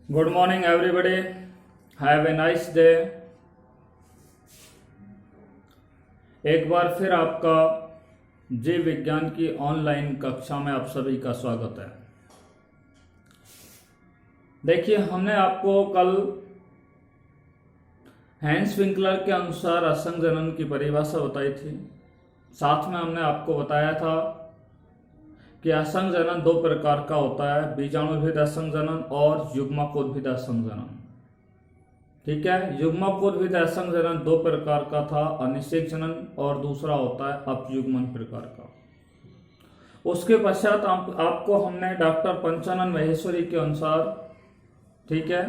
Good morning everybody, have a nice day. एक बार फिर आपका जीव विज्ञान की ऑनलाइन कक्षा में आप सभी का स्वागत है। देखिए, हमने आपको कल हैंस विंकलर के अनुसार असंग जनन की परिभाषा बताई थी। साथ में हमने आपको बताया था कि असंग जनन दो प्रकार का होता है, बीजाणुभिद असंग जनन और युग्मकोद्भिद असंग जनन। ठीक है, युग्मकोद्भिद असंग जनन दो प्रकार का था, अनिषेक जनन, और दूसरा होता है अपयुग्मन प्रकार का। उसके पश्चात आपको हमने डॉक्टर पंचानन महेश्वरी के अनुसार, ठीक है,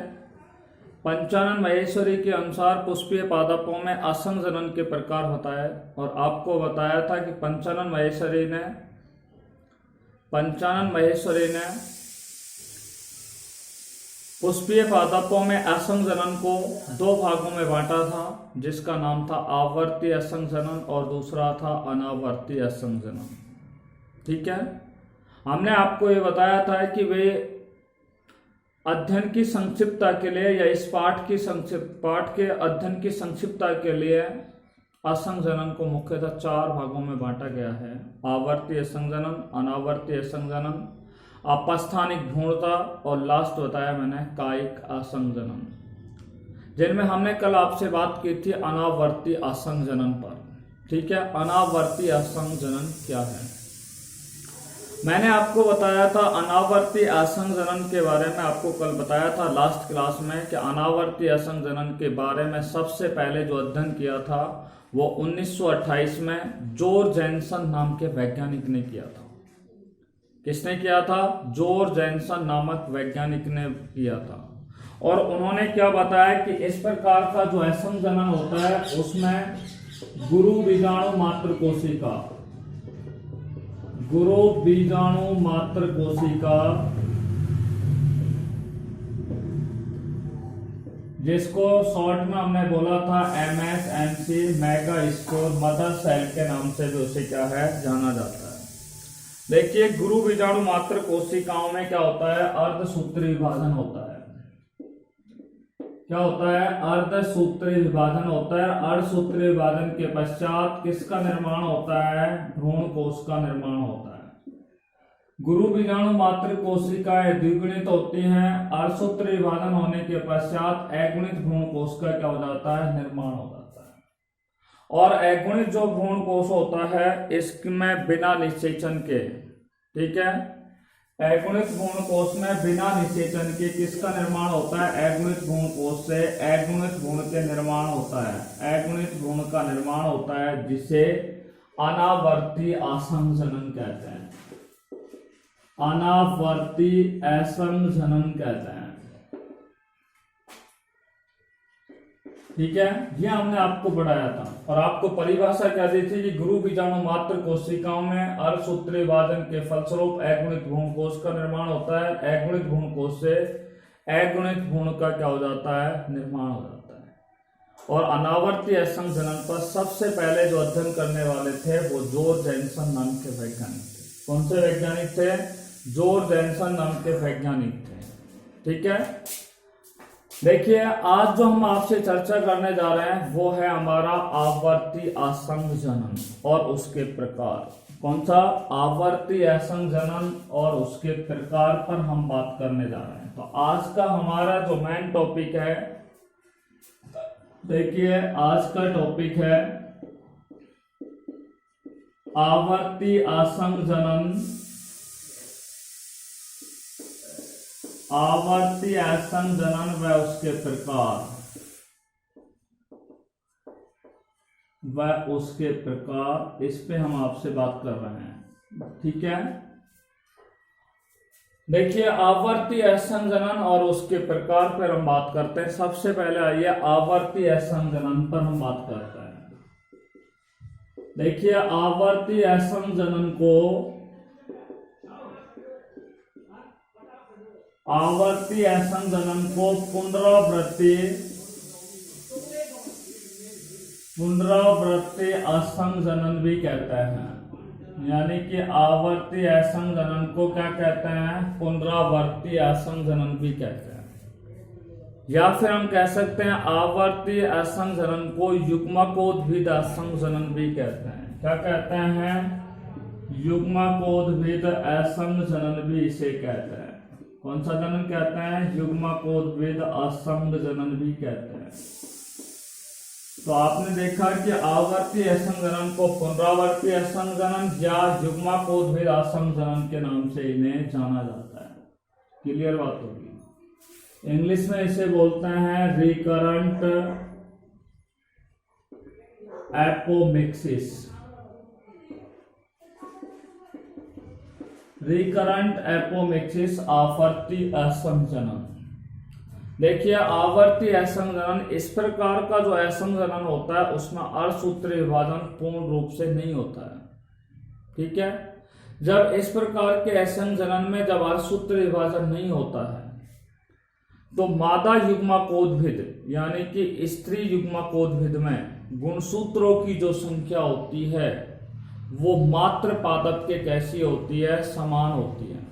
पंचानन महेश्वरी के अनुसार पुष्पीय पादपों में असंग जनन के प्रकार बताए और आपको बताया था कि पंचानन महेश्वरी ने पुष्पीय पादपों में असंग जनन को दो भागों में बांटा था, जिसका नाम था आवर्ती असंग जनन और दूसरा था अनावर्ती असंग जनन। ठीक है, हमने आपको ये बताया था कि वे अध्ययन की संक्षिप्तता के लिए या इस पाठ के अध्ययन की संक्षिप्तता के लिए असंग जनन को मुख्यतः चार भागों में बांटा गया है: आवर्ती असंग जनन, अनावर्ती असंग जनन, अपस्थानिक भ्रूणता और लास्ट बताया मैंने कायिक असंग जनन, जिनमें हमने कल आपसे बात की थी अनावर्ती असंग जनन पर। ठीक है, अनावर्ती असंग जनन क्या है? मैंने आपको बताया था अनावर्ती असंग जनन के बारे में, आपको कल बताया था लास्ट क्लास में कि अनावर्ती असंग जनन के बारे में सबसे पहले जो अध्ययन किया था वो 1928 में जॉर्ज जैनसन नाम के वैज्ञानिक ने किया था। किसने किया था? जॉर्ज जैनसन नामक वैज्ञानिक ने किया था। और उन्होंने क्या बताया कि इस प्रकार का जो असंग जनन होता है उसमें गुरु बीजाणु मात्र कोशिका, जिसको शॉर्ट में हमने बोला था MSMC मेगास्पोर मदर सेल के नाम से भी उसे क्या है जाना जाता है। देखिए, गुरु बीजाणु मात्र कोशिकाओं में क्या होता है? अर्धसूत्री विभाजन होता है। क्या होता है? अर्धसूत्री विभाजन होता है। अर्धसूत्री विभाजन के पश्चात किसका निर्माण होता है? भ्रूण कोश का निर्माण होता है। गुरु बीजाणु मात्र कोशिकाएं द्विगुणित होती हैं। अर्धसूत्री विभाजन होने के पश्चात अगुणित भ्रूण कोश का क्या हो जाता है? निर्माण हो जाता है। और अगुणित जो भ्रूण कोश होता है इसमें बिना निषेचन के, ठीक है, अगुणित भ्रूण कोश में बिना निषेचन के किसका निर्माण होता है? अगुणित भ्रूण कोश से अगुणित भ्रूण के निर्माण होता है। अगुणित भ्रूण का निर्माण होता है जिसे अनावर्ती असंग जनन कहते हैं। अनावर्ती असंग जनन कहते हैं। ठीक है, यह हमने आपको पढ़ाया था और आपको परिभाषा क्या दी थी कि गुरु बीजाणु मात्र कोशिकाओं में अर्धसूत्री विभाजन के फलस्वरूप अगुणित भ्रूण कोश का निर्माण होता है। अगुणित भ्रूण कोश से अगुणित भ्रूण का क्या हो जाता है? निर्माण हो जाता है। और अनावर्ती असंग जनन पर सबसे पहले जो अध्ययन करने वाले थे वो जॉर्ज जैनसन नाम के वैज्ञानिक थे। कौन से वैज्ञानिक थे? जॉर्ज जैनसन नाम के वैज्ञानिक थे। ठीक है, देखिए, आज जो हम आपसे चर्चा करने जा रहे हैं वो है हमारा आवर्ती असंग जनन और उसके प्रकार। कौन सा? आवर्ती असंग जनन और उसके प्रकार पर हम बात करने जा रहे हैं। तो आज का हमारा जो मेन टॉपिक है, देखिए, आज का टॉपिक है आवर्ती असंग जनन, आवर्ती असंग जनन व उसके प्रकार, इस पे हम आपसे बात कर रहे हैं। ठीक है, देखिए, आवर्ती असंग जनन और उसके प्रकार पर हम बात करते हैं। सबसे पहले आइए आवर्ती असंग जनन पर हम बात करते हैं। देखिए, आवर्ती असंग जनन को पुनरावृत्ति असंग जनन भी कहते हैं। यानी कि आवर्ती असंग जनन को क्या कहते हैं? पुनरावर्ती असंग जनन भी कहते हैं। या फिर हम कह सकते हैं आवर्ती असंग जनन को युग्मकोद्भिद असंग जनन भी कहते हैं। क्या कहते हैं? युग्मकोद्भिद असंग जनन भी इसे कहते हैं। कौन सा जनन कहते हैं? युग्मकोद्भिद असंग जनन भी कहते हैं। तो आपने देखा कि आवर्ती असंग जनन को पुनरावर्ती असंग जनन या युग्मकोद्भिद असंग जनन के नाम से इन्हें जाना जाता है। क्लियर बात होगी। इंग्लिश में इसे बोलते हैं रिकरेंट एपोमिक्सिस। रिकरेंट एपोमिक्सिस आवर्ती असंग जनन। देखिए आवर्ती असंग जनन, इस प्रकार का जो असंग जनन होता है उसमें अर्धसूत्री विभाजन पूर्ण रूप से नहीं होता है। ठीक है, जब इस प्रकार के असंग जनन में जब अर्धसूत्री विभाजन नहीं होता है तो मादा युग्मकोद्भिद यानी कि स्त्री युग्मकोद्भिद में गुणसूत्रों की जो संख्या होती है वो मात्र पादप के कैसी होती है? समान होती है।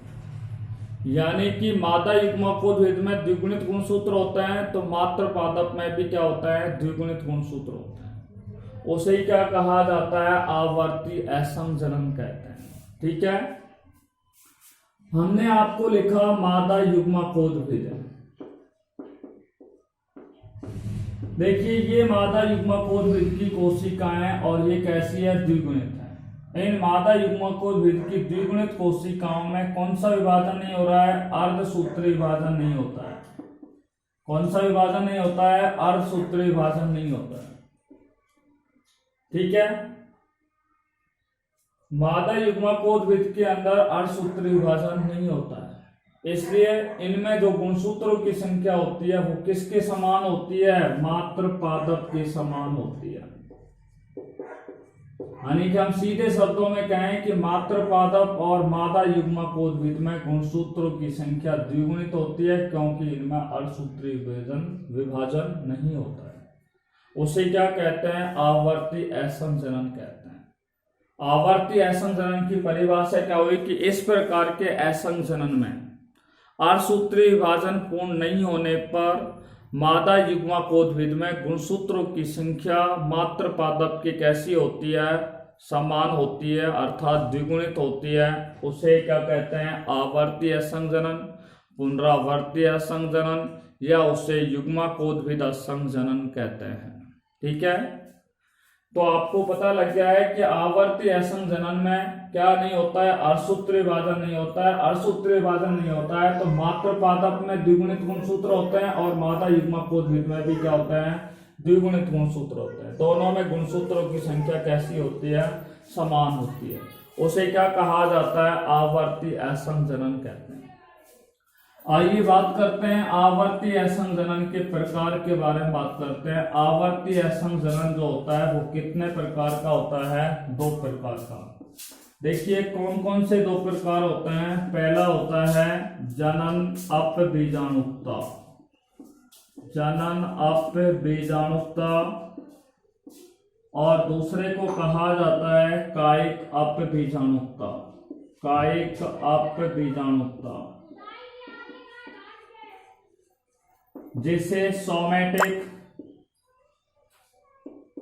यानी कि मादा युग्मकोद्भिद में द्विगुणित गुणसूत्र होते हैं तो मात्र पादप में भी क्या होता है? द्विगुणित गुणसूत्र होते हैं। उसे क्या कहा जाता है? आवर्ती असंग जनन कहते हैं। ठीक है, हमने आपको लिखा मादा युग्मकोद्भिद। देखिए ये मादा युग्मकोद्भिद की कोशिकाएं और ये कैसी है? द्विगुणित है। इन मादा युग्मकोद्भिद की द्विगुणित कोशिकाओं में कौन सा विभाजन नहीं हो रहा है? अर्धसूत्री विभाजन नहीं होता है। कौन सा विभाजन नहीं होता है? अर्धसूत्री विभाजन नहीं होता है। ठीक है, मादा युग्मकोद्भिद के अंदर अर्धसूत्री विभाजन नहीं होता है, इसलिए इनमें जो गुणसूत्रों की संख्या होती है वो किसके समान होती है? मात्र पादप के समान होती है। यानी कि हम सीधे शब्दों में कहें कि मात्र पादप और मादा युग्मकोद्भिद में गुणसूत्रों की संख्या द्विगुणित होती है क्योंकि इनमें अर्धसूत्री विभाजन नहीं होता है। उसे क्या कहते हैं? आवर्ती असंग जनन कहते हैं। आवर्ती असंग जनन की परिभाषा क्या हुई कि इस प्रकार के असंग जनन में अर्धसूत्री विभाजन पूर्ण नहीं होने पर मादा युग्मकोद्भिद में गुणसूत्रों की संख्या मात्र पादप की कैसी होती है? समान होती है, अर्थात द्विगुणित होती है। उसे क्या कहते हैं? आवर्ती असंग जनन, पुनरावर्ती असंग जनन या उसे युग्मकोद्भिद असंग जनन कहते हैं। ठीक है, तो आपको पता लग गया है कि आवर्ती असंग जनन में क्या नहीं होता है? अर्धसूत्री विभाजन नहीं होता है। अर्धसूत्री विभाजन नहीं होता है तो मात्र पादप में द्विगुणित गुणसूत्र होते हैं और मादा युग्मकोद्भिद में भी क्या होता है? द्विगुणित गुणसूत्र होते हैं। दोनों में गुणसूत्रों की संख्या कैसी होती है? समान होती है। उसे क्या कहा जाता है? आवर्ती असंग जनन कहते हैं। आइए बात करते हैं आवर्ती असंग जनन के प्रकार के बारे में बात करते हैं। आवर्ती असंग जनन जो होता है वो कितने प्रकार का होता है? 2 प्रकार का। देखिए कौन कौन से 2 प्रकार होते हैं। पहला होता है जनन अपबीजाणुकता। जनन अपबीजाणुकता और दूसरे को कहा जाता है कायिक अपबीजाणुकता। कायिक अपबीजाणुकता जिसे सोमैटिक,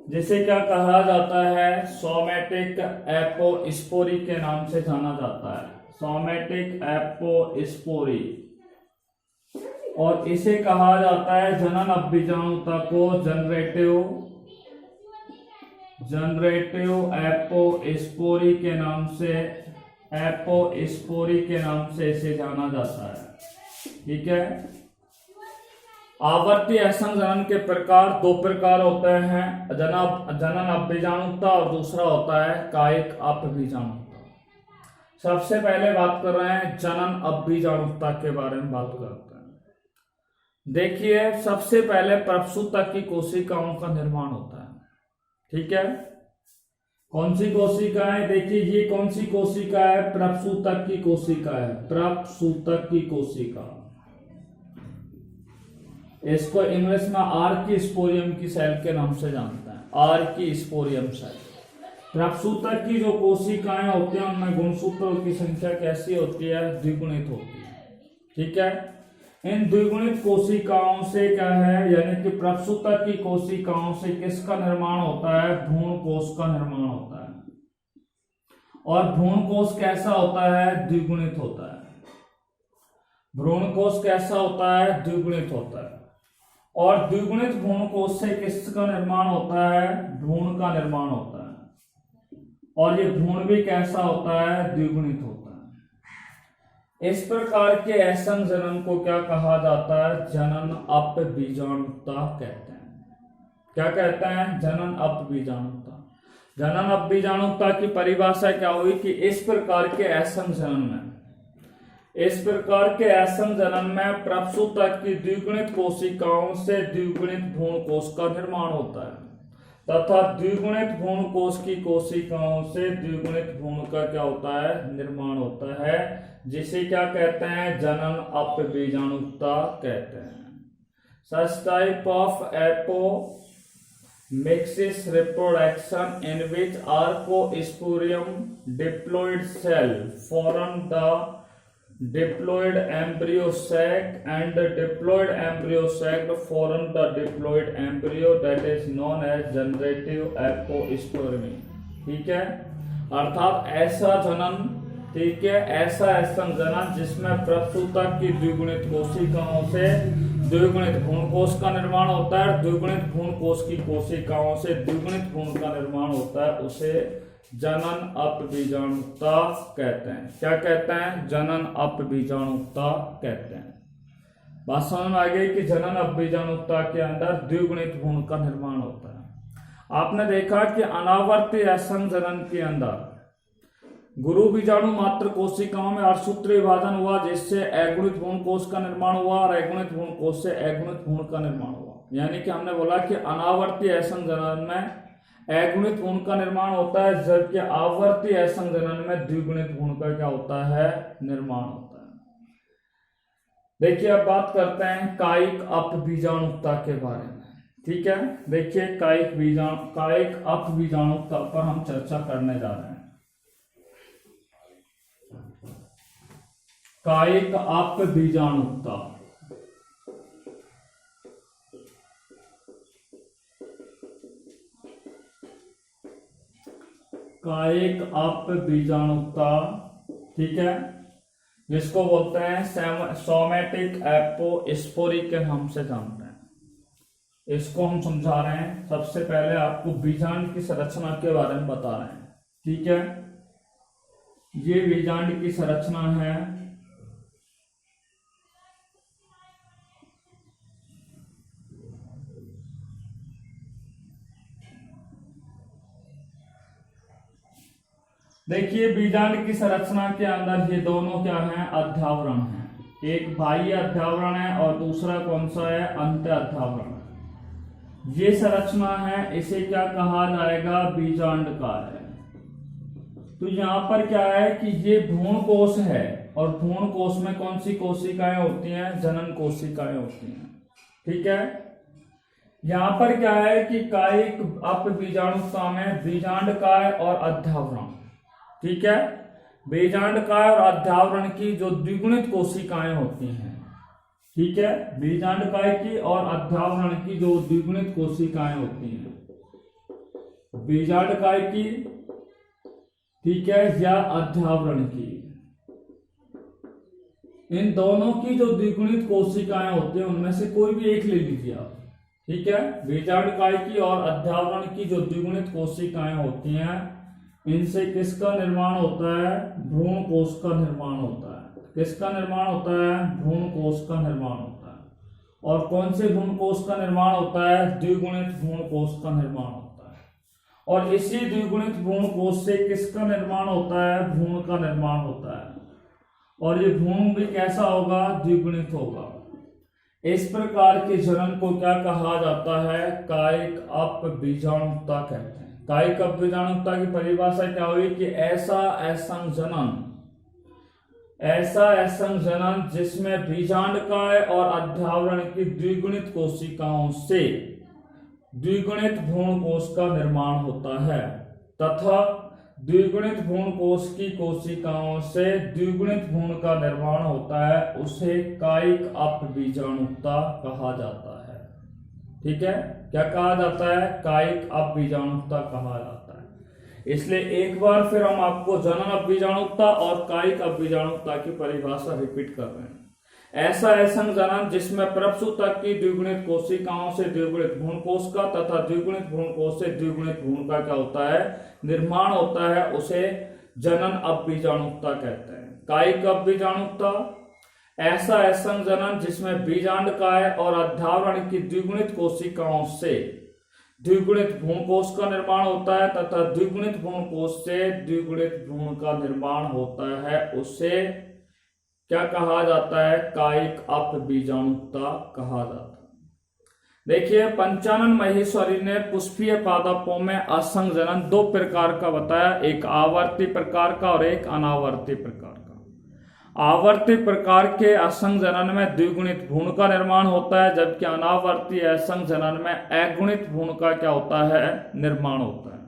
जिसे क्या कहा जाता है? सोमैटिक एपोस्पोरी के नाम से जाना जाता है। Somatic apospory. और इसे कहा जाता है जनन अपबीजाणुता को जनरेटिव एपोस्पोरी के नाम से, एपोस्पोरी के नाम से इसे जाना जाता है। ठीक है, आवर्ती असंग जनन के प्रकार 2 प्रकार होते हैं, जनन अपबीजाणुता और दूसरा होता है कायिक अपबीजाणुता। सबसे पहले बात कर रहे हैं जनन अपबीजाणुता के बारे में बात करते हैं। देखिए सबसे पहले प्रसूतक की कोशिकाओं का निर्माण होता है। ठीक है, कौन सी कोशिका है? देखिए ये कौन सी कोशिका है? प्रसूतक की कोशिका है। प्रसूतक की कोशिका, इसको इंग्लिश में आर्किस्पोरियम की सेल के नाम से जानते हैं। आर्किस्पोरियम सेल। प्रसूतक की जो कोशिकाएं होती हैं उनमें गुणसूत्रों की संख्या कैसी होती है? द्विगुणित होती है। ठीक है, इन द्विगुणित कोशिकाओं से क्या है, यानी कि प्रसूतक की कोशिकाओं से किसका निर्माण होता है, भ्रूण कोश का निर्माण होता है। और भ्रूण कोश कैसा होता है, द्विगुणित होता है। भ्रूण कोश कैसा होता है, द्विगुणित होता है। और द्विगुणित भ्रूण कोश से किसका निर्माण होता है, भ्रूण का निर्माण होता है। और ये भ्रूण भी कैसा होता है, द्विगुणित होता है। इस प्रकार के असंग जनन को क्या कहा जाता है, जनन अपबीजाणुता कहते हैं। क्या कहते हैं, जनन अपबीजाणुता। जनन अपबीजाणुता की परिभाषा क्या हुई कि इस प्रकार के असंग जनन में प्रसूतक की द्विगुणित कोशिकाओं से द्विगुणित भ्रूण कोश का निर्माण होता है तथा द्विगुणित भ्रूण कोश की कोशिकाओं से द्विगुणित भ्रूण का क्या होता है, निर्माण होता है, जिसे क्या कहते हैं, जनन अपबीजाणुता कहते हैं। Such type of apomixis reproduction in which archesporium diploid cell form the diploid embryo sac and the diploid embryo sac form the diploid embryo that is known as generative aposporomy। ठीक है, अर्थात ऐसा जनन, ठीक है, ऐसा असंग जनन जिसमें प्रसूतक की द्विगुणित कोशिकाओं से द्विगुणित भ्रूण कोश का निर्माण होता है, द्विगुणित भ्रूण कोश की कोशिकाओं से द्विगुणित भ्रूण का निर्माण होता है, उसे जनन अपबीजाणुता कहते हैं। क्या कहते हैं, जनन अपबीजाणुता कहते हैं। बात समझ में आ गई कि जनन अपबीजाणुता के अंदर द्विगुणित भ्रूण का निर्माण होता है। आपने देखा कि अनावर्ती असंग जनन के अंदर गुरु बीजाणु मात्र कोशिकाओं में अर्धसूत्री विभाजन हुआ, जिससे अगुणित भ्रूण कोश का निर्माण हुआ और अगुणित भ्रूण कोश से अगुणित भ्रूण का निर्माण हुआ। यानी कि हमने बोला कि अनावर्ती असंग जनन में अगुणित भ्रूण का निर्माण होता है, जबकि आवर्ती असंग जनन में द्विगुणित भ्रूण का क्या होता है, निर्माण होता है। देखिए अब बात करते हैं कायिक अपबीजाणुता के बारे में। ठीक है, देखिए कायिक अपबीजाणुता पर हम चर्चा करने जा रहे हैं। कायिक अपबीजाणुता, कायिक अपबीजाणुता, ठीक है, जिसको बोलते हैं सोमैटिक एपोस्पोरी के नाम से जानते हैं। इसको हम समझा रहे हैं। सबसे पहले आपको बीजांड की संरचना के बारे में बता रहे हैं। ठीक है, ये बीजांड की संरचना है। देखिए बीजांड की संरचना के अंदर ये दोनों क्या हैं, अध्यावरण हैं। एक बाह्य अध्यावरण है और दूसरा कौन सा है, अंत अध्यावरण। ये संरचना है, इसे क्या कहा जाएगा, बीजांड का है। तो यहां पर क्या है कि ये भ्रूण कोश है और भ्रूण कोश में कौन सी कोशिकाएं होती हैं, जनन कोशिकाएं होती हैं। ठीक है, यहां पर क्या है कि कायिक अपबीजाणुता में बीजांडकाय और अध्यावरण, ठीक है, बीजांडकाय और अध्यावरण की जो द्विगुणित कोशिकाएं होती हैं, ठीक है, बीजांडकाय की और अध्यावरण की जो द्विगुणित कोशिकाएं होती हैं, बीजांडकाय की, ठीक है, या अध्यावरण की, इन दोनों की जो द्विगुणित कोशिकाएं होती हैं उनमें से कोई भी एक ले लीजिए आप। ठीक है, बीजांडकाय की और अध्यावरण की जो द्विगुणित कोशिकाएं होती हैं, इनसे किसका निर्माण होता है, भ्रूण कोश का निर्माण होता है। किसका निर्माण होता है, भ्रूण कोश का निर्माण होता है। और कौन से भ्रूण कोश का निर्माण होता है, द्विगुणित भ्रूण कोश का निर्माण होता है। और इसी द्विगुणित भ्रूण कोश से किसका निर्माण होता है, भ्रूण का निर्माण होता है। और ये भ्रूण भी कैसा होगा, द्विगुणित होगा। इस प्रकार के जनन को क्या कहा जाता है, कायिक अपबीजाणुता कहते हैं। कायिक अपबीजाणुता की परिभाषा क्या हुई कि ऐसा असंग जनन जिसमें बीजांडकाय और अध्यावरण की द्विगुणित कोशिकाओं से द्विगुणित भ्रूण कोश का निर्माण होता है तथा द्विगुणित भ्रूण कोश की कोशिकाओं से द्विगुणित भ्रूण का निर्माण होता है, उसे कायिक अपबीजाणुता कहा जाता है। ठीक है, क्या कहा जाता है? कायिक अपबीजाणुता कहा जाता है। इसलिए एक बार फिर हम आपको जनन अपबीजाणुता और कायिक अपबीजाणुता की परिभाषा रिपीट कर रहे हैं। ऐसा असंग जनन जिसमें प्रसूतक की द्विगुणित कोशिकाओं से द्विगुणित भ्रूण कोश का तथा द्विगुणित भ्रूण कोश से द्विगुणित भ्रूण का क्या होता है? निर्माण होता है, उसे जनन अपबीजाणुता कहते हैं। कायिक अपबीजाणुता ऐसा असंग जनन जिसमें बीजांडकाय और अध्यावरण की द्विगुणित कोशिकाओं से द्विगुणित भ्रूण कोश का निर्माण होता है तथा द्विगुणित भ्रूण कोश से द्विगुणित भ्रूण का निर्माण होता है, उसे क्या कहा जाता है? कायिक अपबीजाणुता कहा जाता है। देखिए, पंचानन महेश्वरी ने पुष्पीय पादपों में असंग जनन दो प्रकार का बताया, एक आवर्ती प्रकार का और एक अनावर्ती प्रकार का। आवर्ती प्रकार के असंग जनन में द्विगुणित भ्रूण का निर्माण होता है, जबकि अनावर्ती असंग जनन में अगुणित भ्रूण का क्या होता है? निर्माण होता है।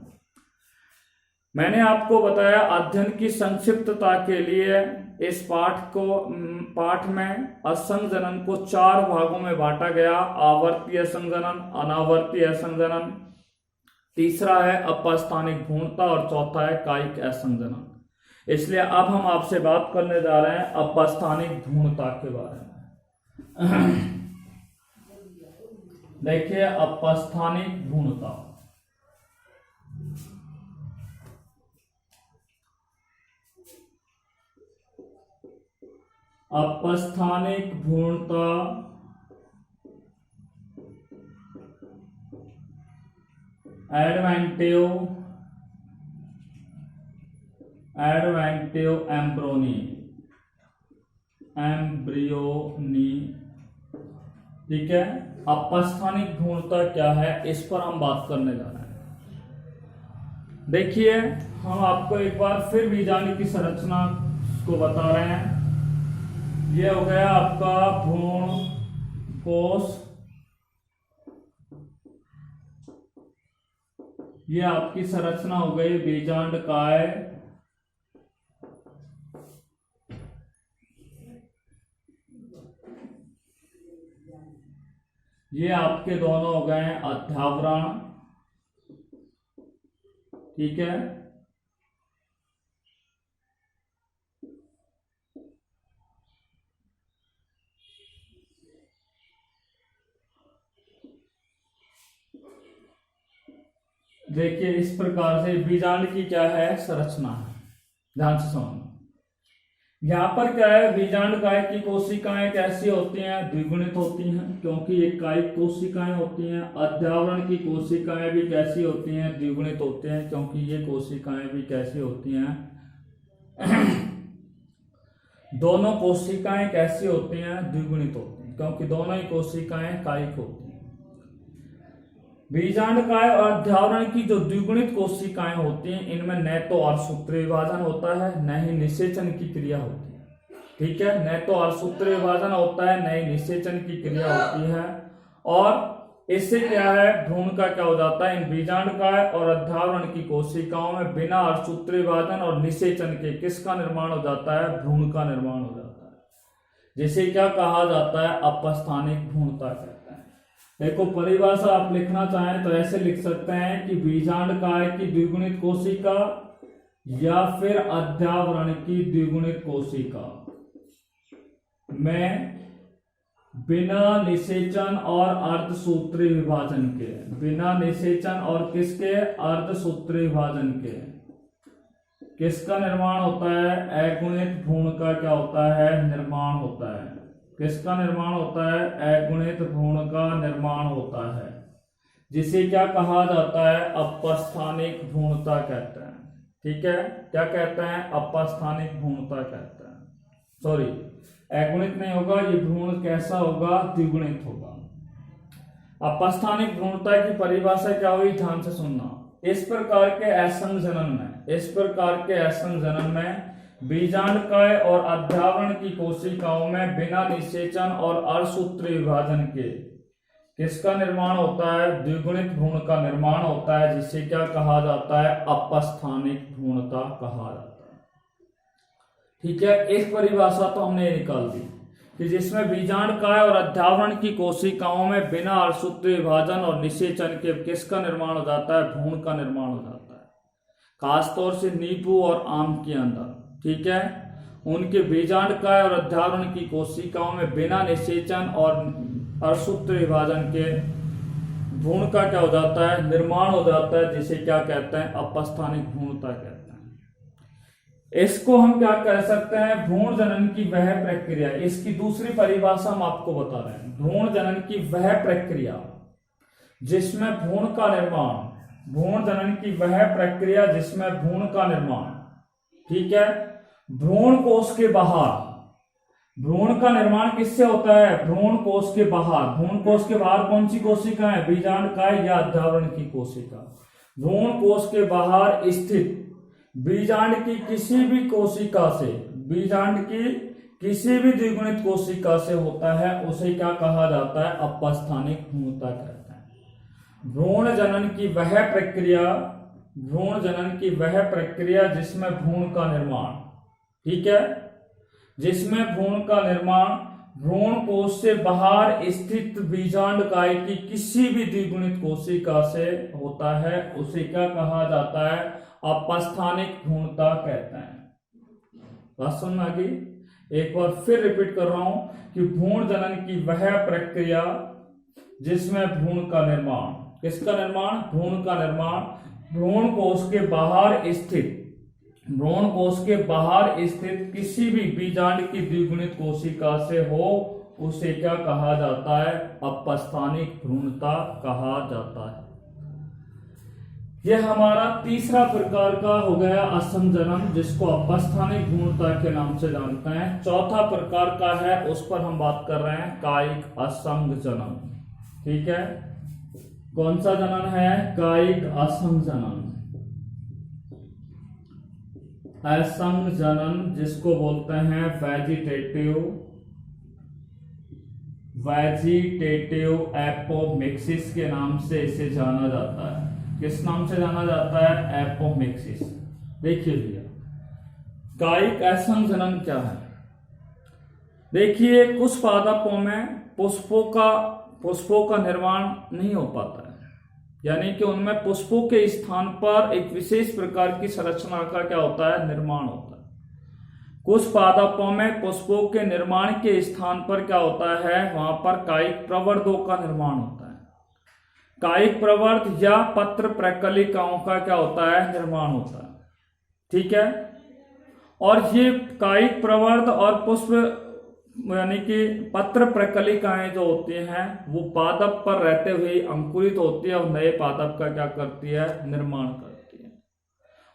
मैंने आपको बताया अध्ययन की संक्षिप्तता के लिए इस पाठ में असंग जनन को 4 भागों में बांटा गया। आवर्ती असंग जनन, अनावर्ती असंग जनन, तीसरा है अपस्थानिक भ्रूणता और चौथा है कायिक असंग जनन। इसलिए अब हम आपसे बात करने जा रहे हैं अपस्थानिक भ्रूणता के बारे में। देखिए, अपस्थानिक भ्रूणता अपस्थानिक भ्रूणता एडवेंटिव एम्ब्रियोनी। ठीक है, अपस्थानिक भ्रूणता क्या है, इस पर हम बात करने जा रहे हैं। देखिए, हम आपको एक बार फिर बीजांड की संरचना को बता रहे हैं। ये हो गया आपका भ्रूण कोश, ये आपकी संरचना हो गई बीजांडकाय, ये आपके दोनों हो गए अध्यावरण। ठीक है, देखिए इस प्रकार से बीजांड की क्या है? संरचना है। ध्यान से सुनो। यहां पर क्या है? बीजांडकाय की कोशिकाएं कैसी होती हैं? द्विगुणित होती हैं, क्योंकि ये कायिक कोशिकाएं होती हैं। अध्यावरण की कोशिकाएं भी कैसी होती हैं? द्विगुणित होती हैं, क्योंकि ये कोशिकाएं भी कैसी होती हैं? दोनों कोशिकाएं कैसी होती हैं? द्विगुणित होती हैं, क्योंकि दोनों ही कोशिकाएं कायिक होती हैं। बीजांडकाय और अध्यावरण की जो द्विगुणित कोशिकाएं होती हैं, इनमें न तो अर्धसूत्री विभाजन होता है, न ही निषेचन की क्रिया होती है। ठीक है, न तो अर्धसूत्री विभाजन होता है, न ही निषेचन की क्रिया होती है। और इससे क्या है? भ्रूण का क्या हो जाता है? इन बीजांडकाय और अध्यावरण की कोशिकाओं में बिना अर्धसूत्री विभाजन और निषेचन के किसका निर्माण हो जाता है? भ्रूण का निर्माण हो जाता है, जिसे क्या कहा जाता है? अपस्थानिक भ्रूणता कहते हैं। देखो, परिभाषा आप लिखना चाहें तो ऐसे लिख सकते हैं कि बीजांडकाय की द्विगुणित कोशिका या फिर अध्यावरण की द्विगुणित कोशिका में बिना निषेचन और अर्धसूत्री विभाजन के, बिना निषेचन और किसके? अर्धसूत्री विभाजन के, किसका निर्माण होता है? अगुणित भ्रूण का क्या होता है? निर्माण होता है। किसका निर्माण होता है? अगुणित भ्रूण का निर्माण होता है, जिसे क्या कहा जाता है? अपस्थानिक भ्रूणता कहते हैं। ठीक है, क्या कहते हैं? अपस्थानिक भ्रूणता कहते हैं। सॉरी, अगुणित नहीं होगा, ये भ्रूण कैसा होगा? द्विगुणित होगा। अपस्थानिक भ्रूणता की परिभाषा क्या हुई? ध्यान से सुनना। इस प्रकार के असंग जनन में बीजांडकाय और अध्यावरण की कोशिकाओं में बिना निषेचन और अर्धसूत्री विभाजन के किसका निर्माण होता है? द्विगुणित भ्रूण का निर्माण होता है, जिसे क्या कहा जाता है? अपस्थानिक भ्रूणता कहा जाता है। ठीक है, एक परिभाषा तो हमने निकाल दी कि जिसमें बीजांडकाय और अध्यावरण की कोशिकाओं में बिना अर्धसूत्र विभाजन और निषेचन के किसका निर्माण हो जाता है? भ्रूण का निर्माण हो जाता है। खासतौर से नींबू और आम के अंदर, ठीक है, उनके बीजांडकाय और अध्यावरण की कोशिकाओं में बिना निषेचन और अर्धसूत्र विभाजन के भ्रूण का क्या हो जाता है? निर्माण हो जाता है, जिसे क्या कहते हैं? अपस्थानिक भ्रूणता कहते हैं। इसको हम क्या कह सकते हैं? भ्रूण जनन की वह प्रक्रिया। इसकी दूसरी परिभाषा हम आपको बता रहे हैं। भ्रूण जनन की वह प्रक्रिया जिसमें भ्रूण का निर्माण, भ्रूण जनन की वह प्रक्रिया जिसमें भ्रूण का निर्माण, ठीक है, भ्रूण कोश के बाहर। भ्रूण का निर्माण किससे होता है? भ्रूण कोश के बाहर। भ्रूण कोश के बाहर कौन सी कोशिका है? बीजांडकाय या अध्यावरण की कोशिका। भ्रूण कोश के बाहर स्थित बीजांड की किसी भी कोशिका से, बीजांड की किसी भी द्विगुणित कोशिका से होता है, उसे क्या कहा जाता है? अपस्थानिक भ्रूणता कहते हैं। भ्रूण जनन की वह प्रक्रिया, भ्रूण जनन की वह प्रक्रिया जिसमें भ्रूण का निर्माण, ठीक है, जिसमें भ्रूण का निर्माण भ्रूण कोश से बाहर स्थित बीजांडकाय की किसी भी द्विगुणित कोशिका से होता है, उसे क्या कहा जाता है? अपस्थानिक भ्रूणता कहते हैं। बात समझ में आ गई? एक बार फिर रिपीट कर रहा हूं कि भ्रूण जनन की वह प्रक्रिया जिसमें भ्रूण का निर्माण, किसका निर्माण? भ्रूण का निर्माण भ्रूण कोश के बाहर स्थित, भ्रूण कोश के बाहर स्थित किसी भी बीजांड की द्विगुणित कोशिका से हो, उसे क्या कहा जाता है? अपस्थानिक भ्रूणता कहा जाता है। यह हमारा तीसरा प्रकार का हो गया असंजनन, जिसको अपस्थानिक भ्रूणता के नाम से जानते हैं। चौथा प्रकार का है, उस पर हम बात कर रहे हैं, कायिक असंजनन। ठीक है, कौन सा जनन है? कायिक असंजनन। असंजनन जिसको बोलते हैं वेजिटेटिव एपोमिक्सिस के नाम से इसे जाना जाता है। किस नाम से जाना जाता है? एपोमिक्सिस। देखिए भैया, कायिक असंजनन क्या है? देखिए, कुछ पादपों में पुष्पों का निर्माण नहीं हो पाता है, यानी कि उनमें पुष्पों के स्थान पर एक विशेष प्रकार की संरचना का क्या होता है? निर्माण होता है। कुछ पादपों में पुष्पों के निर्माण के स्थान पर क्या होता है? वहां पर कायिक प्रवर्धों का निर्माण होता है। कायिक प्रवर्ध या पत्र प्रकलिकाओं का क्या होता है? निर्माण होता है। ठीक है, और ये कायिक प्रवर्ध और पुष्प यानी कि पत्र प्रकलिकाएं जो होती हैं, वो पादप पर रहते हुए अंकुरित होती है और नए पादप का क्या करती है? निर्माण करती है।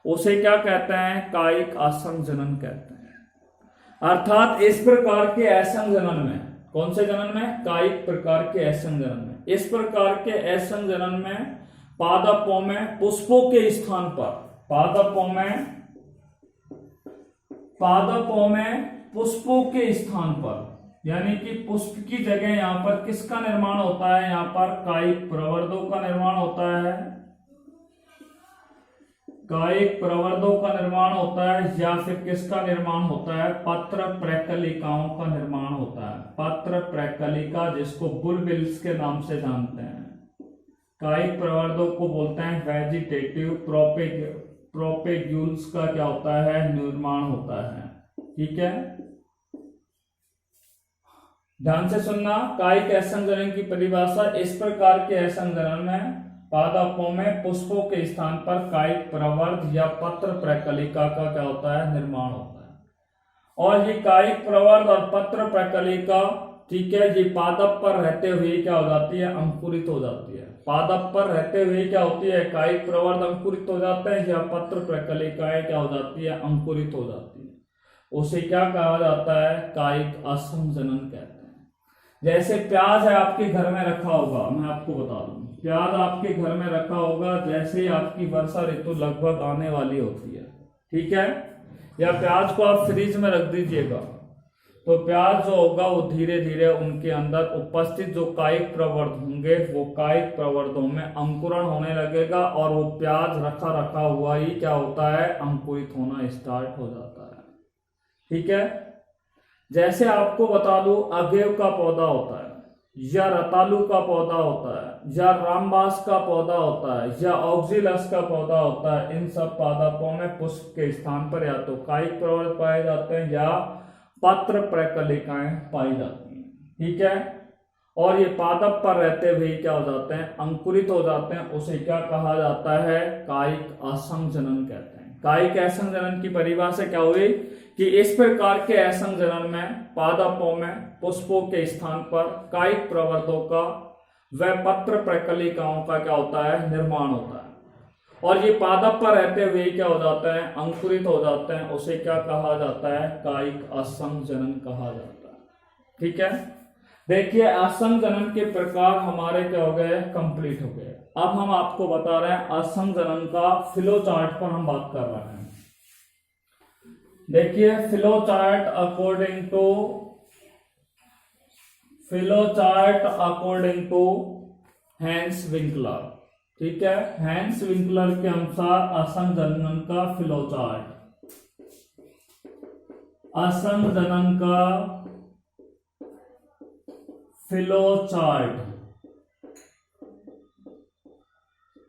उसे क्या कहते हैं? कायिक असंजनन कहते हैं। अर्थात इस प्रकार के असंजनन में, कौन से जनन में? कायिक प्रकार के असंजनन में, इस प्रकार के असंजनन में पादपों में पुष्पों के स्थान पर, पादपों में पुष्पों के स्थान पर, यानी कि पुष्प की जगह यहां पर किसका निर्माण होता है? यहां पर कायिक प्रवर्धों का निर्माण होता है। कायिक प्रवर्धों का निर्माण होता है, या फिर किसका निर्माण होता है? पत्र प्रकलिकाओं का निर्माण होता है। पत्र प्रकलिका जिसको बुलबिल्स के नाम से जानते हैं। कायिक प्रवर्धों को बोलते हैं वेजिटेटिव प्रोपेग्यूल्स का क्या होता है? निर्माण होता है। ठीक है, ध्यान से सुनना। कायिक असंजनन की परिभाषा, इस प्रकार के असंजनन में पादपों में पुष्पों के स्थान पर कायिक प्रवर्ध या पत्र प्रकलिका का क्या होता है? निर्माण होता है। और ये कायिक प्रवर्ध और पत्र प्रकलिका, ठीक है, ये पादप पर रहते हुए क्या हो जाती है? अंकुरित हो जाती है। पादप पर रहते हुए क्या होती है? कायिक प्रवर्ध अंकुरित हो जाते हैं, या पत्र प्रकलिकाएं क्या हो जाती है? अंकुरित हो जाती है। उसे क्या कहा जाता है? कायिक असंजनन कहते हैं। जैसे प्याज है आपके घर में रखा होगा, मैं आपको बता दूं, प्याज आपके घर में रखा होगा, जैसे ही आपकी वर्षा ऋतु लगभग आने वाली होती है, ठीक है, या प्याज को आप फ्रिज में रख दीजिएगा, तो प्याज जो होगा वो धीरे धीरे उनके अंदर उपस्थित जो कायिक प्रवर्ध होंगे वो कायिक प्रवर्धों में अंकुरण होने लगेगा और वो प्याज रखा रखा हुआ ही क्या होता है, अंकुरित होना स्टार्ट हो जाता है। ठीक है, जैसे आपको बता दूं अगेव का पौधा होता है या रतालू का पौधा होता है या रामबास का पौधा होता है या ऑक्सिलस का पौधा होता है, इन सब पादपों में पुष्प के स्थान पर या तो कायिक प्रवर्ध पाए जाते हैं या पत्र प्रकलिकाएं पाई जाती हैं। ठीक है, और ये पादप पर रहते हुए क्या हो जाते हैं, अंकुरित हो जाते हैं। उसे क्या कहा जाता है, कायिक असंजनन कहते हैं। कायिक असंजनन की परिभाषा क्या हुई कि इस प्रकार के असंजनन में पादपों में पुष्पों के स्थान पर कायिक प्रवर्धों का व पत्र प्रकलिकाओं का क्या होता है, निर्माण होता है और ये पादप पर रहते हुए क्या हो जाता है, अंकुरित हो जाते हैं। उसे क्या कहा जाता है, कायिक असंजनन कहा जाता है। ठीक है, देखिए असंजनन के प्रकार हमारे क्या हो गए, कंप्लीट हो गए। अब हम आपको बता रहे हैं असंजनन का फ्लो चार्ट पर हम बात कर रहे हैं। देखिए flow chart according to Hans Winkler. ठीक है, हैंस विंकलर के अनुसार असंजनन का फ्लो चार्ट, असंजनन का फ्लो चार्ट,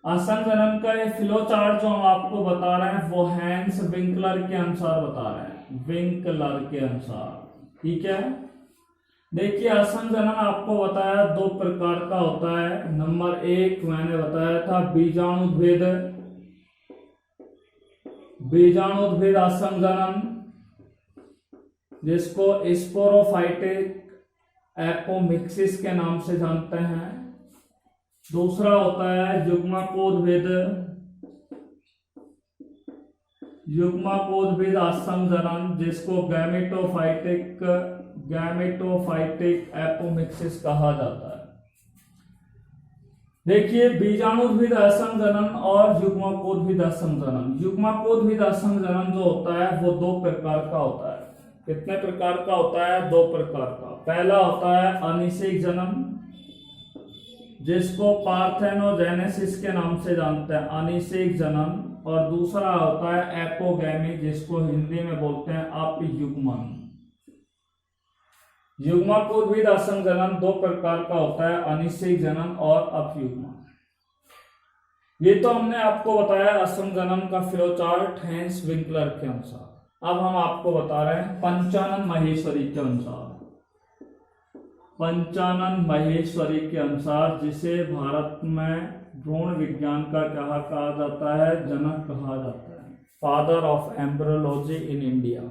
असंजनन का ये फ्लो चार्ट जो हम आपको बता रहे हैं वो हैंस विंकलर के अनुसार बता रहे हैं, विंकलर के अनुसार। ठीक है, देखिए असंजनन आपको बताया दो प्रकार का होता है। नंबर एक मैंने बताया था बीजाणुद्भेद, बीजाणुद्भेद असंजनन जिसको स्पोरोफाइटिक एपोमिक्सिस के नाम से जानते हैं। दूसरा होता है युग्मकोद्भेद, युग्मकोद्भेद असंजनन जिसको गैमेटोफाइटिक एपोमिक्सिस कहा जाता है। देखिए बीजाणुद्भेद असंजनन और युग्मकोद्भेद असंजनन, युग्मकोद्भेद असंजनन जो होता है वो दो प्रकार का होता है। कितने प्रकार का होता है, दो प्रकार का। पहला होता है अनिषेक जनन जिसको पार्थेनोजेनेसिस के नाम से जानते हैं, अनिषेक जनन। और दूसरा होता है एपोगैमी जिसको हिंदी में बोलते हैं अपयुग्मन। युग्मकोद्भेद असंजनन दो प्रकार का होता है, अनिषेक जनन और अपयुग्मन। ये तो हमने आपको बताया असंजनन का फ्लो चार्ट हैंस विंकलर के अनुसार। अब हम आपको बता रहे हैं पंचानन माहेश्वरी के अनुसार, पंचानन माहेश्वरी के अनुसार जिसे भारत में भ्रूण विज्ञान का क्या कहा जाता है, जनक कहा जाता है, father of embryology in India.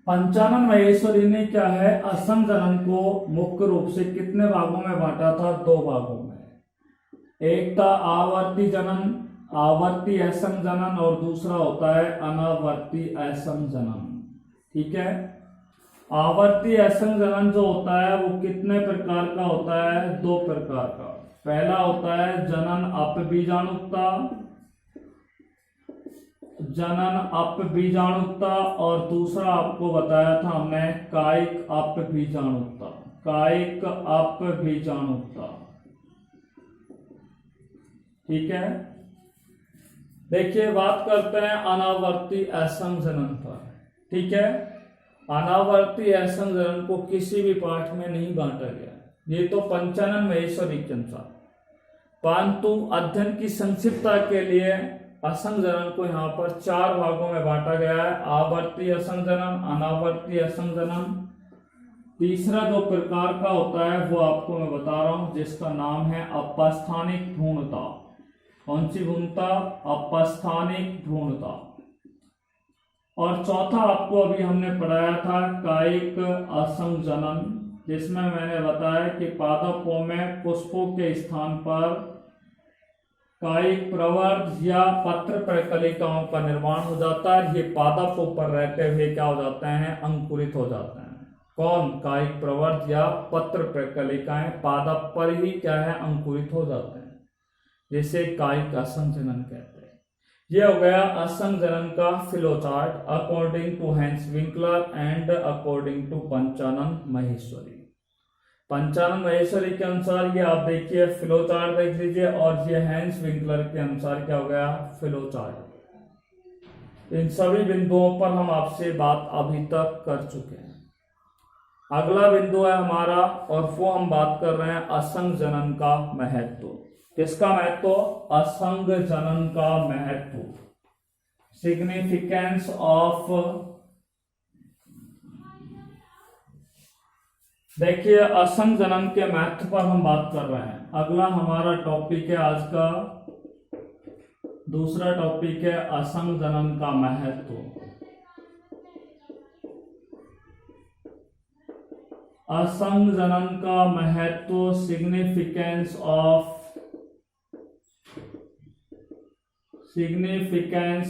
Panchanan Maheshwari ने क्या है, असंजनन को मुख्य रूप से कितने भागों में बांटा था, दो भागों में। एक था आवर्ती जनन, आवर्ती असंजनन और दूसरा होता है अनावर्ती असंजनन। ठीक है, आवर्ती असंजनन जो होता है वो कितने प्रकार का होता है, दो प्रकार का। पहला होता है जनन अपबीजाणुकता, जनन अपबीजाणुकता और दूसरा आपको बताया था हमने कायिक अपबीजाणुकता, कायिक अपबीजाणुकता। ठीक है, देखिए बात करते हैं अनावर्ती असंजनन पर। ठीक है, अनावर्ती असंजनन को किसी भी पाठ में नहीं बांटा गया, ये तो पंचानन माहेश्वरी के अनुसार। परंतु अध्ययन की संक्षिप्तता के लिए असंजनन को यहाँ पर चार भागों में बांटा गया है, आवर्ती असंजनन, अनावर्ती असंजनन। तीसरा जो प्रकार का होता है वो आपको मैं बता रहा हूं जिसका नाम है अपस्थानिक भ्रूणता। कौन सी भ्रूणता, अपस्थानिक भ्रूणता। और चौथा आपको अभी हमने पढ़ाया था कायिक असंजनन जिसमें मैंने बताया कि पादपों में पुष्पों के स्थान पर कायिक प्रवर्ध या पत्र प्रकलिकाओं का निर्माण हो जाता है। ये पादपों पर रहते हुए क्या हो जाते हैं, अंकुरित हो जाते हैं। कौन, कायिक प्रवर्ध या पत्र प्रकलिकाएं पादप पर ही क्या है, अंकुरित हो जाते हैं, जिसे कायिक असंजनन कहते हैं। ये हो गया असंग जनन का flowchart according to Hans Winkler and according to Panchanan Maheshwari. Panchanan Maheshwari के अनुसार ये आप देखिए फ्लोचार्ट देख लीजिए, और ये हैंस विंकलर के अनुसार क्या हो गया फ्लोचार्ट। इन सभी बिंदुओं पर हम आपसे बात अभी तक कर चुके हैं। अगला बिंदु है हमारा, और वो हम बात कर रहे हैं असंग जनन का महत्व। किसका महत्व? असंग जनन का महत्व, सिग्निफिकेंस ऑफ। देखिए असंग जनन के महत्व पर हम बात कर रहे हैं। अगला हमारा टॉपिक है आज का, दूसरा टॉपिक है असंग जनन का महत्व। असंग जनन का महत्व, सिग्निफिकेंस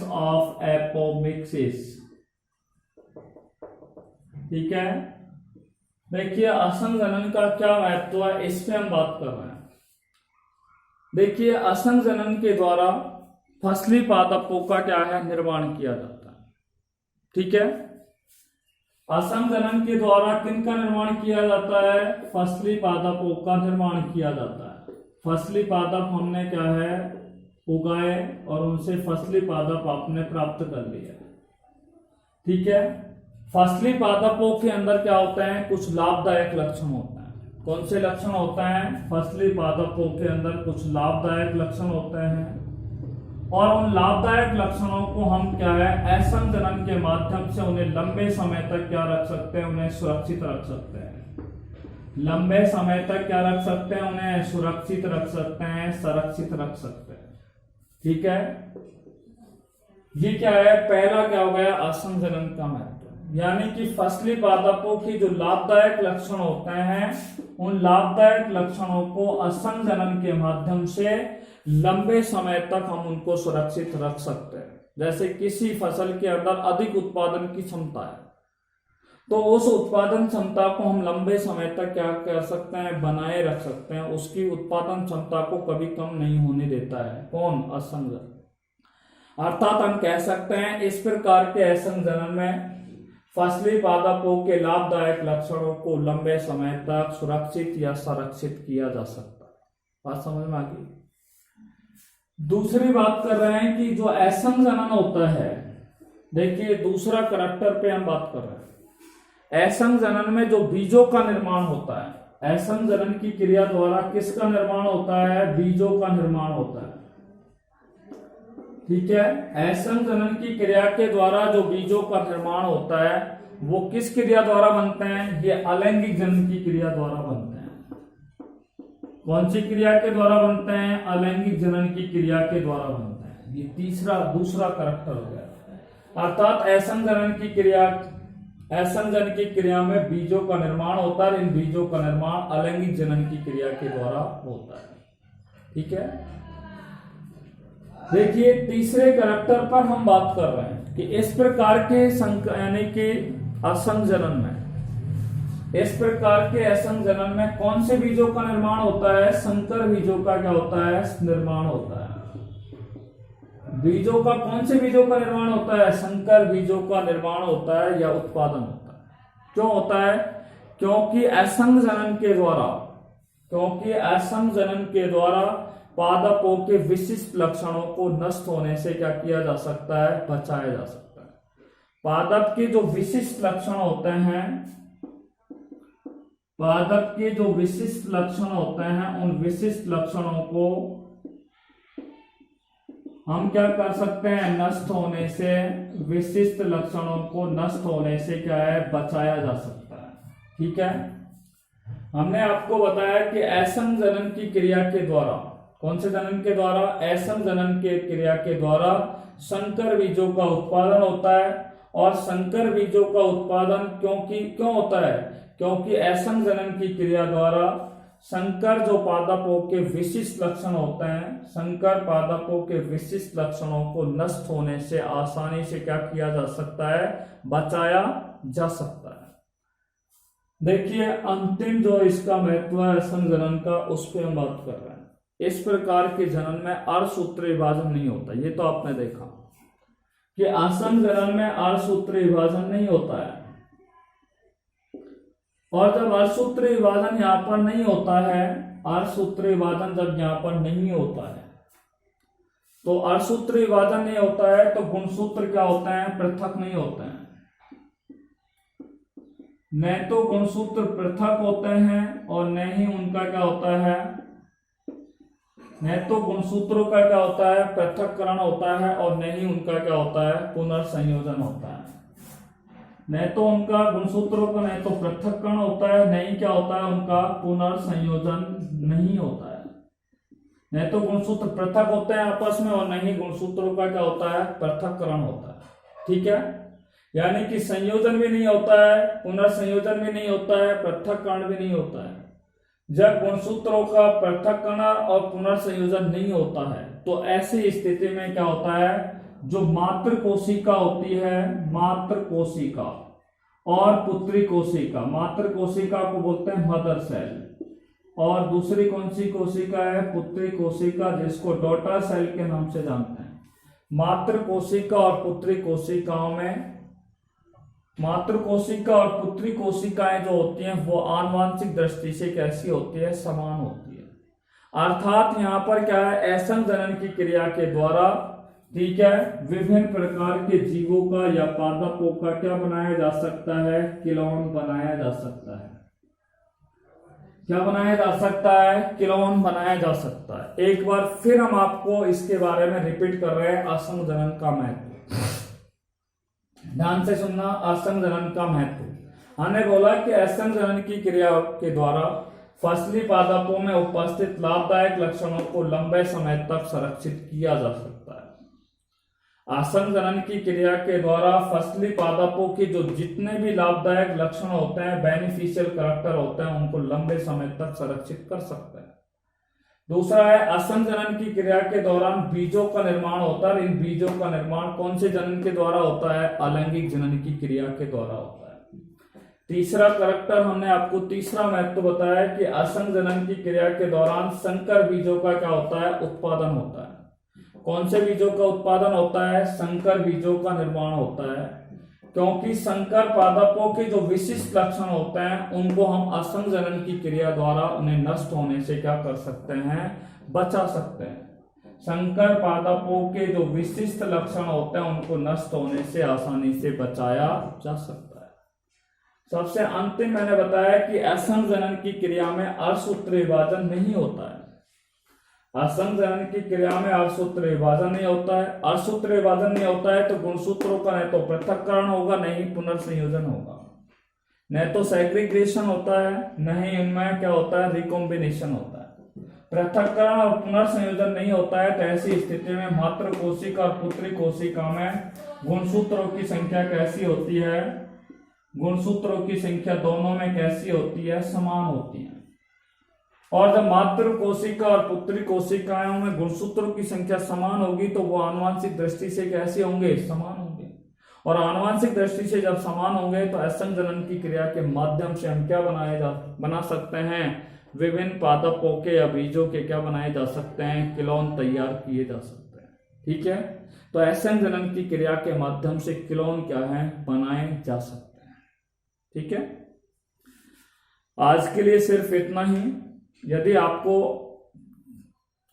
ऑफ एपोमिक्सिस। ठीक है, देखिए असंग जनन का क्या महत्व है, इस पे हम बात कर रहे हैं। देखिए असंग जनन के द्वारा फसली पादपों का क्या है निर्माण किया जाता है। ठीक है, असंग जनन के द्वारा किनका निर्माण किया जाता है? फसली पादपों का निर्माण किया जाता है। फसली पादप हमने क्या है उगाए और उनसे फसली पादप आपने प्राप्त कर लिया। ठीक है, फसली पादपों के अंदर क्या होता है? कुछ लाभदायक लक्षण होते हैं। कौन से लक्षण होते हैं? फसली पादपों के अंदर कुछ लाभदायक लक्षण होते हैं, और उन लाभदायक लक्षणों को हम क्या है असंग जनन के माध्यम से उन्हें लंबे समय तक क्या रख सकते हैं? उन्हें सुरक्षित रख सकते हैं। लंबे समय तक क्या रख सकते हैं? उन्हें सुरक्षित रख सकते हैं, संरक्षित रख सकते हैं। ठीक है, ये क्या है? पहला क्या हो गया? असंग जनन का महत्व, यानी कि फसली पादपों की जो लाभदायक लक्षण होते हैं उन लाभदायक लक्षणों को असंग जनन के माध्यम से लंबे समय तक हम उनको सुरक्षित रख सकते हैं। जैसे किसी फसल के अंदर अधिक उत्पादन की क्षमता है, तो उस उत्पादन क्षमता को हम लंबे समय तक क्या कर सकते हैं? बनाए रख सकते हैं। उसकी उत्पादन क्षमता को कभी कम नहीं होने देता है। कौन? असंग जनन। अर्थात हम कह सकते हैं इस प्रकार के असंग जनन में फसली पादपों के लाभदायक लक्षणों को लंबे समय तक सुरक्षित या संरक्षित किया जा सकता है। बात समझ में आ गई? दूसरी बात कर रहे हैं कि जो असंग जनन होता है, देखिए दूसरा करैक्टर पे हम बात कर रहे हैं। असंग जनन में जो बीजों का निर्माण होता है, असंग जनन की क्रिया द्वारा किसका निर्माण होता है? बीजों का निर्माण होता है। ठीक है, असंग जनन की क्रिया के द्वारा जो बीजों का निर्माण होता है वो किस क्रिया द्वारा बनते हैं? ये अलैंगिक जनन की क्रिया द्वारा बनते हैं। कौन सी क्रिया के द्वारा बनते हैं? अलैंगिक जनन की क्रिया के द्वारा बनते हैं। ये दूसरा करैक्टर हो गया। अर्थात असंग जनन की क्रिया, असंग जनन की क्रिया में बीजों का निर्माण होता है। इन बीजों का निर्माण अलैंगिक जनन की क्रिया के द्वारा होता है। ठीक है, देखिए तीसरे करैक्टर पर हम बात कर रहे हैं कि इस प्रकार के यानी कि असंग जनन में, इस प्रकार के असंग जनन में कौन से बीजों का निर्माण होता है? संकर बीजों का क्या होता है? निर्माण होता है। बीजों का, कौन से बीजों का निर्माण होता है? संकर बीजों का निर्माण होता है या उत्पादन होता है। क्यों होता है? क्योंकि असंग जनन के द्वारा पादपों के विशिष्ट लक्षणों को नष्ट होने से क्या किया जा सकता है? बचाया जा सकता है। पादप के जो विशिष्ट लक्षण होते हैं, पादप के जो विशिष्ट लक्षण होते हैं उन विशिष्ट लक्षणों को हम क्या कर सकते हैं? नष्ट होने से, विशिष्ट लक्षणों को नष्ट होने से क्या है? बचाया जा सकता है। ठीक है, हमने आपको बताया कि असंग जनन की क्रिया के द्वारा, कौन से जनन के द्वारा? असंग जनन के क्रिया के द्वारा संकर बीजों का उत्पादन होता है। और संकर बीजों का उत्पादन क्यों होता है? क्योंकि असंग जनन की क्रिया द्वारा संकर जो पादपों के विशिष्ट लक्षण होते हैं, संकर पादपों के विशिष्ट लक्षणों को नष्ट होने से आसानी से क्या किया जा सकता है? बचाया जा सकता है। देखिए अंतिम जो इसका महत्व है असंग जनन का, उस पर हम बात कर रहे हैं। इस प्रकार के जनन में अर्धसूत्री विभाजन नहीं होता। ये तो आपने देखा कि असंग जनन में अर्धसूत्री विभाजन नहीं होता है। और जब अर्धसूत्री विभाजन यहां पर नहीं होता है, अर्धसूत्री विभाजन जब यहां पर नहीं होता है, तो अर्धसूत्री विभाजन नहीं होता है तो गुणसूत्र क्या होते हैं, पृथक नहीं होते हैं। न तो गुणसूत्र पृथक होते हैं और न ही उनका क्या होता है, न तो गुणसूत्रों का क्या होता है, पृथक्करण होता है, और न ही उनका क्या होता है, पुनर्संयोजन होता है। न तो उनका गुणसूत्रों का न तो पृथक्करण होता है, न ही क्या होता है, उनका पुनर्संयोजन नहीं होता है। न तो गुणसूत्र पृथक होते हैं आपस में, और न ही गुणसूत्रों का क्या होता है, पृथक्करण होता है। ठीक है, यानी कि संयोजन भी नहीं होता है, पुनर्संयोजन भी नहीं होता है, पृथक्करण भी नहीं होता है। जब गुणसूत्रों का पृथक्करण और पुनर्संयोजन नहीं होता है तो ऐसी स्थिति में क्या होता है, जो मातृ कोशिका होती है, मातृ कोशिका और पुत्री कोशिका, मातृ कोशिका को बोलते हैं मदर सेल, और दूसरी कौन सी कोशिका है, पुत्री कोशिका, जिसको डॉटर सेल के नाम से जानते हैं। मातृ कोशिका और पुत्री कोशिकाओं में, मातृ कोशिका और पुत्री कोशिकाएं जो होती हैं वो आनुवांशिक दृष्टि से कैसी होती है, समान होती है। अर्थात यहाँ पर क्या है, असंग जनन की क्रिया के द्वारा, ठीक है, विभिन्न प्रकार के जीवों का या पादपों का क्या बनाया जा सकता है, किलोन बनाया जा सकता है। क्या बनाया जा सकता है, किलोन बनाया जा सकता है। एक बार फिर हम आपको इसके बारे में रिपीट कर रहे हैं, असंग जनन का महत्व। ध्यान से सुनना, असंग जनन का महत्व। हमने बोला कि असंग जनन की क्रिया के द्वारा फसली पादपों में उपस्थित लाभदायक लक्षणों को लंबे समय तक संरक्षित किया जा सकता है। असंग जनन की क्रिया के द्वारा फसली पादपों के जो जितने भी लाभदायक लक्षण होते हैं, बेनिफिशियल कैरेक्टर होते हैं, उनको लंबे समय तक संरक्षित कर सकते हैं। दूसरा है, असंग जनन की क्रिया के दौरान बीजों का निर्माण होता है। इन बीजों का निर्माण कौन से जनन के द्वारा होता है, अलैंगिक जनन की क्रिया के द्वारा होता है। तीसरा कैरेक्टर हमने आपको, तीसरा महत्व बताया कि असंग जनन की क्रिया के दौरान संकर बीजों का क्या होता है, उत्पादन होता है। कौन से बीजों का उत्पादन होता है, संकर बीजों का निर्माण होता है। क्योंकि संकर पादपों के जो विशिष्ट लक्षण होते हैं उनको हम असंग जनन की क्रिया द्वारा उन्हें नष्ट होने से क्या कर सकते हैं, बचा सकते हैं। संकर पादपों के जो विशिष्ट लक्षण होते हैं उनको नष्ट होने से आसानी से बचाया जा सकता है। सबसे अंतिम मैंने बताया कि असंग जनन की क्रिया में अर्धसूत्री विभाजन नहीं होता है। असंग जनन की क्रिया में अर्धसूत्री विभाजन नहीं होता है। अर्धसूत्री विभाजन नहीं होता है तो गुणसूत्रों का न तो पृथक्करण होगा, न ही पुनर्संयोजन होगा, न तो सेग्रीगेशन होता है, न ही इनमें क्या होता है, रिकॉम्बिनेशन होता है। पृथक्करण और पुनर्संयोजन नहीं होता है तो ऐसी स्थिति में मातृ कोशिका और पुत्री कोशिका में गुणसूत्रों की संख्या कैसी होती है, गुणसूत्रों की संख्या दोनों में कैसी होती है, समान होती है। और जब मातृ कोशिका और पुत्री कोशिकाओं में गुणसूत्रों की संख्या समान होगी तो वो आनुवांशिक दृष्टि से कैसे होंगे, समान होंगे। और आनुवांशिक दृष्टि से जब समान होंगे तो असंग जनन की क्रिया के माध्यम से हम क्या बना सकते हैं, विभिन्न पादपों के या बीजों के क्या बनाए जा सकते हैं, किलोन तैयार किए जा सकते हैं। ठीक है, तो असंग जनन की क्रिया के माध्यम से किलोन क्या है, बनाए जा सकते हैं। ठीक है, आज के लिए सिर्फ इतना ही। यदि आपको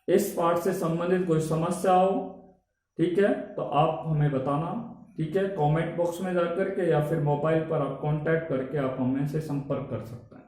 इस पाठ से संबंधित कोई समस्या हो, ठीक है, तो आप हमें बताना। ठीक है, कमेंट बॉक्स में जाकर के या फिर मोबाइल पर आप कांटेक्ट करके आप हमें से संपर्क कर सकते हैं।